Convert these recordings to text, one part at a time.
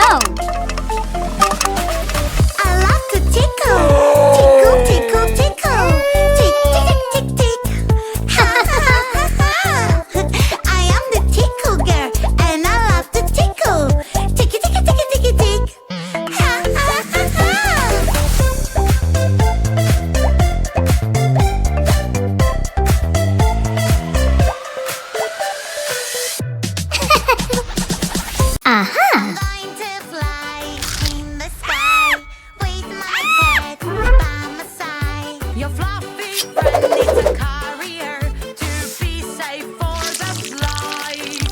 no! I love to tickle. Tickle, tickle, tickle. Tick, tick, tick, tick, tick. Ha ha ha ha ha. I am the tickle girl, and I love to tickle. Ticky, ticky, ticky, ticky, tick. Ha ha ha ha. Aha! I'm going to fly in the sky with my pet by my side. Your fluffy friend needs a carrier to be safe for the flight.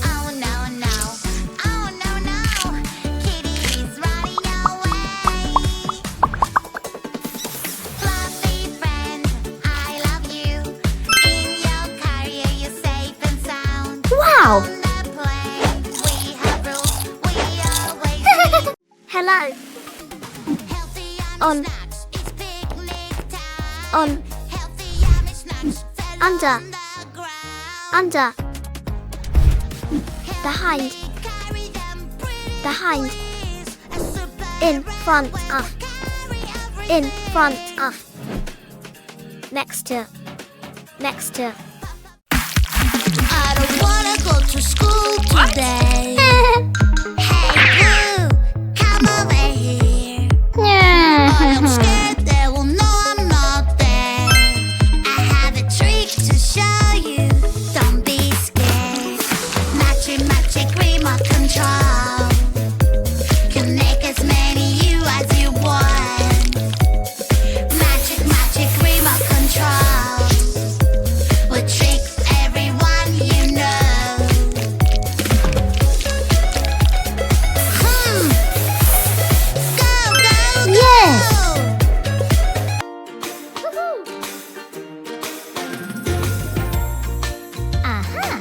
Oh no no, oh no no, Kitty is running away. Fluffy friend, I love you. In your carrier you're safe and sound. Wow! On the plane we have rules, we always need Hello. healthy On. yummy snacks. It's picnic time. On. Healthy yummy snacks fell Under. on the ground. Under. Help Behind. me carry them pretty Behind. please. A super In front will of. carry In everything. front of. Next to. Next to. I don't wanna go to school today. Hey Blue, come over here. I am scared they will know I'm not there. I have a trick to show you. Don't be scared. Magic, magic remote control. Can make as many you as you want. Magic, magic remote control. Will trick everyone you know. Go, go, go! Yes. Aha!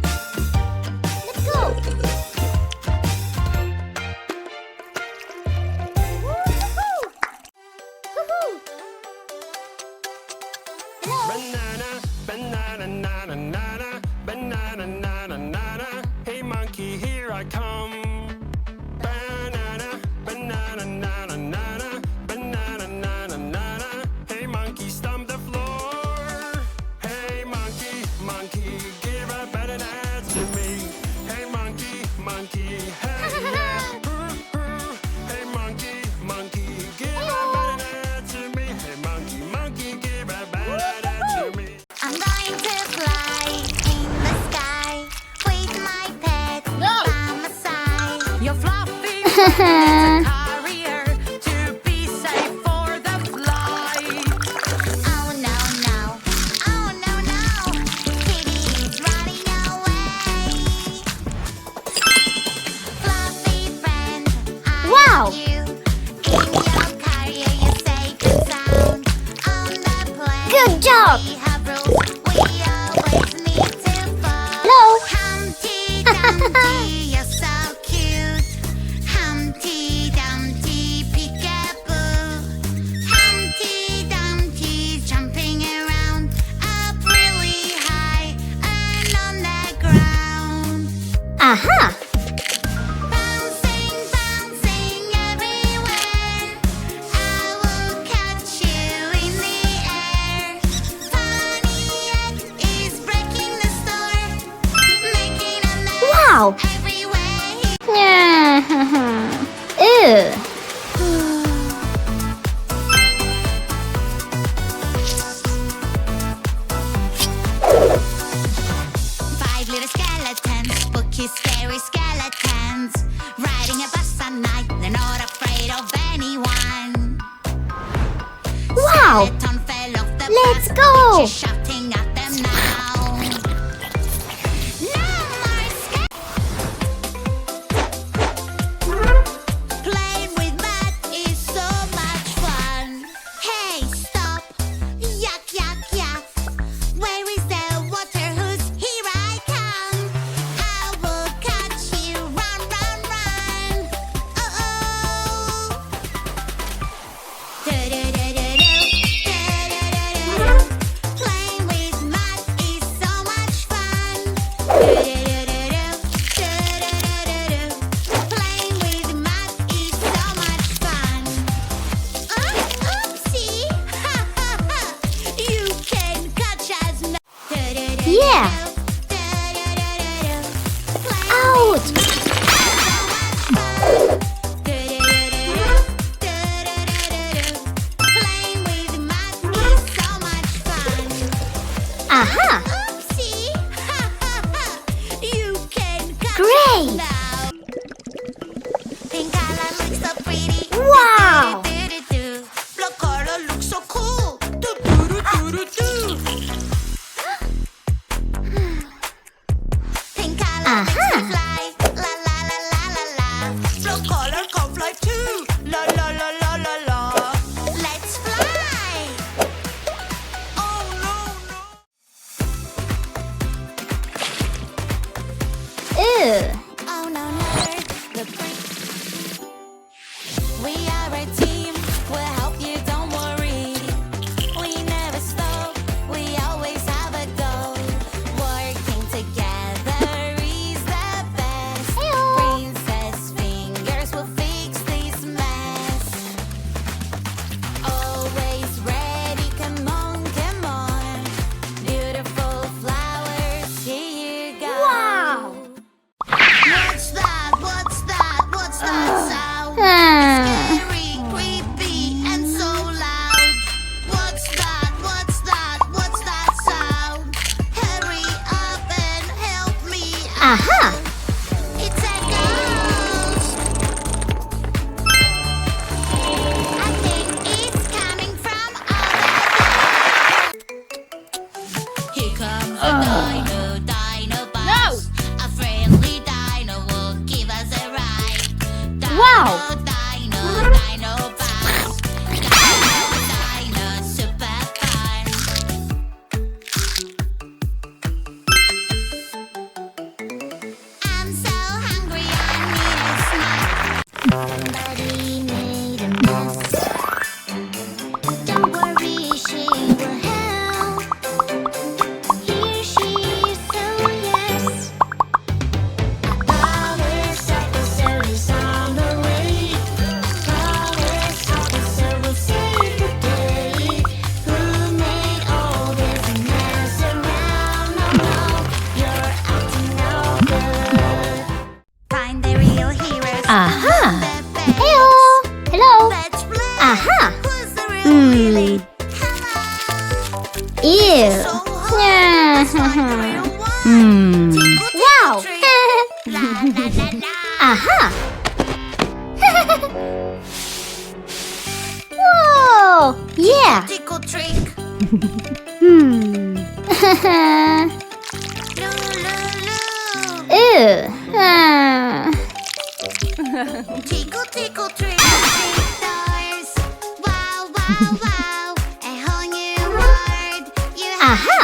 Let's go! Woohoo! Hello! Banana, banana, nana, nana, banana, nana, nana. Hey monkey, here I come. Banana, banana, nana, nana, banana, nana, nana. Hey monkey, stomp the floor. Hey monkey, monkey, give a banana to me. Hey monkey, monkey, hey yeah. Hey monkey, monkey, give a banana to me. Hey monkey, monkey, give a banana to me. I'm going to fly in the sky with my pet by my side. Your fluffy friend needs a carrier to be safe for the flight. Oh no no, oh no no, Kitty is running away. Fluffy friend, I Wow. love you. In your carrier you're safe and sound. On the plane Good job. we have rules, we always need to follow. Hello. Humpty Dumpty, you're so cute. Humpty Dumpty, peekaboo. Humpty Dumpty, jumping around up really high and on the ground. Aha! Bouncing, bouncing everywhere. I will catch you in the air. Funny egg is breaking the store, making a mess Wow! everywhere. Ew! Five little skeletons, spooky, scary skeletons, riding a bus at night. They're not afraid of anyone. Wow! Skeleton fell off the Let's bus, go. witch is shouting at them now. No more Playing with Aha. makes me fly. La la la la la la. Flow color can fly too. La la la la la la. Let's fly. Oh no no. Ew. Oh no no. We are a team. We'll help you. Don't worry. We never stop. We always have a goal. Working together is the best. Princess fingers will fix this mess. Always ready. Come on, come on. Beautiful flowers. Here you go. Wow. What's that? What's that? What's that sound? Scary, creepy, and so loud. What's that? What's that? What's that sound? Hurry up and help me out. Aha. It's a ghost. I think it's coming from over. Here comes the Dino bus. A friendly Dino will give us a ride. Wow. Dino bus. Dino, super fun. I'm so hungry, I need a snack. Somebody made a mess. Don't worry, she will help. Here she is, oh yes. Police officer is on the way. Police officer will save the day. Who made all this mess around? Oh no, you're acting no good. Find the real heroes. Aha. The best. Heyo. Hello. Let's play. Aha. Who's the real Willy? Come on. Ew. So hard. Let's find the real one. Tickle, tickle, Wow. trick. La la la la. Aha. Whoa. Yeah. Tickle trick. Hmm. Loo, loo, loo. Ew. Tickle, tickle, trick, trick stars. Wow, wow, wow. A whole new world. You have Aha.